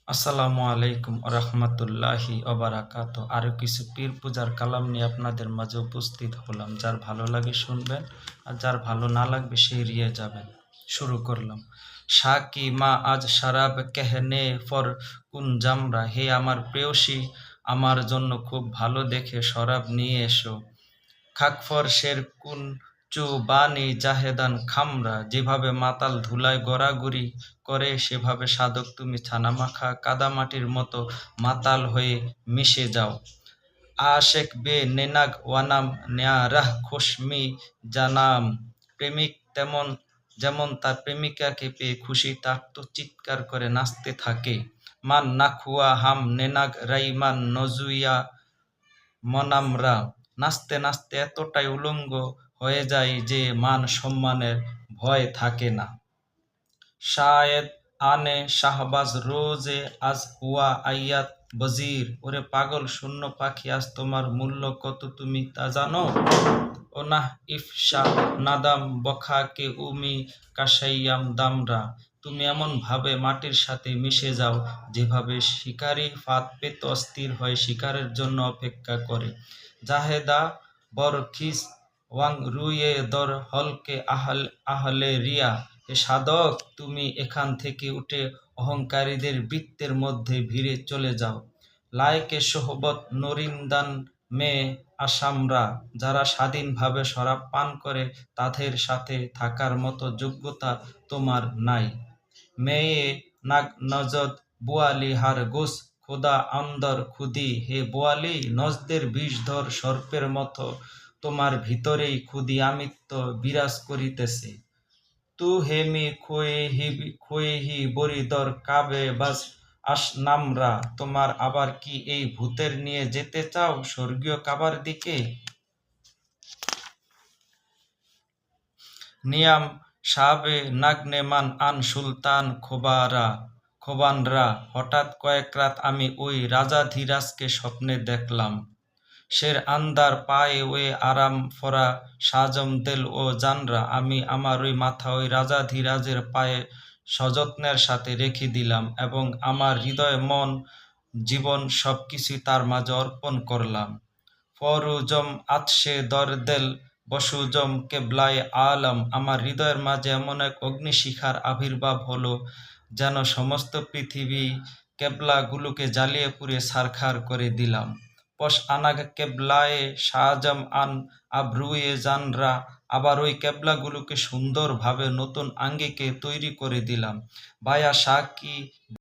আসসালামু আলাইকুম রহমতুল্লাহি ওবারাকাত। আরও কিছু পীর পূজার কালাম নিয়ে আপনাদের মাঝে উপস্থিত হলাম। যার ভালো লাগে শুনবেন, আর যার ভালো না লাগবে সে এড়িয়ে যাবেন। শুরু করলাম। সাকি মা আজ শারাব কেহনে ফর কুন জামরা, হে আমার প্রেয়সী, আমার জন্য খুব ভালো দেখে শরাব নিয়ে এসো। খাকফর শের কুন চু বানি জাহেদান খামরা, যেভাবে মাতাল ধুলায় গড়াগড়ি করে সেভাবে সাধক তুমি ছানামাখা কাদামাটির মতো মাতাল হয়ে মিশে যাও। আশেক বে নেনাগ ওয়ানাম নেয়া রাহ খুশমি জানাম, প্রেমিক যেমন তার প্রেমিকাকে পেয়ে খুশিতে আত্মচিৎকার করে নাচতে থাকে। মান নাখুয়া হাম নেনাগ রাইমান নজুইয়া মনামরা, নাচতে নাচতে এতটাই উলঙ্গ হয়ে যায় যে মান সম্মানের ভয় থাকে না। শায়েদ আনে শাহবাজ রোজে আজ হুয়া আইয়াত বজির, ওরে পাগল শূন্য পাখি, আজ তোমার মূল্য কত তুমি তা জানো? ওনাহ ইফশা নাদাম বখাকে উমি কাশাইয়াম দামরা, তুমি এমন ভাবে মাটির সাথে মিশে যাও যেভাবে শিকারী ফাঁদ পেতে অস্থির হয়ে শিকারের জন্য অপেক্ষা করে। জাহেদা বরখিস ওয়াং রুয়ে দর হলকে আহলে রিয়া, হে সাধক তুমি এখান থেকে উঠে অহংকারীদের বৃত্তের মধ্যে ভিড়ে চলে যাও। লায়কে সোহবত নরিন্দান মে আসামরা, যারা স্বাধীনভাবে শরাব পান করে তাদের সাথে থাকার মতো যোগ্যতা তোমার নাই। মেয়ে নাগ নজদ বুয়ালি হার গোস খোদা আন্দর খুদি, হে বোয়ালি নজদের বিষধর সর্পের মতো তোমার ভিতরেই ক্ষুদি আমিত্ব বিরাজ করিতেছে। তু হেমি খোয়েহি বরিদর কাবে বাস আসনামরা, তোমার আবার কি এই ভূতের নিয়ে যেতে চাও স্বর্গীয় কাবার দিকে? নিয়াম সাবে নাগনেমান আন সুলতান খোবানরা, হঠাৎ কয়েক রাত আমি ওই রাজাধিরাজকে স্বপ্নে দেখলাম। শের আন্দার পায়ে ওয়ে আরাম ফরা সাজম দেল ও জানরা, আমি আমার ওই মাথা ওই রাজাধিরাজের পায়ে সযত্নের সাথে রেখে দিলাম এবং আমার হৃদয় মন জীবন সবকিছুই তার মাঝে অর্পণ করলাম। ফরুজম আতশে দরদেল বসুজম কেবলায় আলম, আমার হৃদয়ের মাঝে এমন এক অগ্নিশিখার আবির্ভাব হলো যেন সমস্ত পৃথিবী কেবলাগুলোকে জ্বালিয়ে পুড়িয়ে ছারখার করে দিলাম। পশ আনাগ কেবলায়ে শাহজাম আন আবরুয়ে জানরা, আবার ওই কেবলাগুলোকে সুন্দরভাবে নতুন আঙ্গিকে তৈরি করে দিলাম। বায়া শাহ কি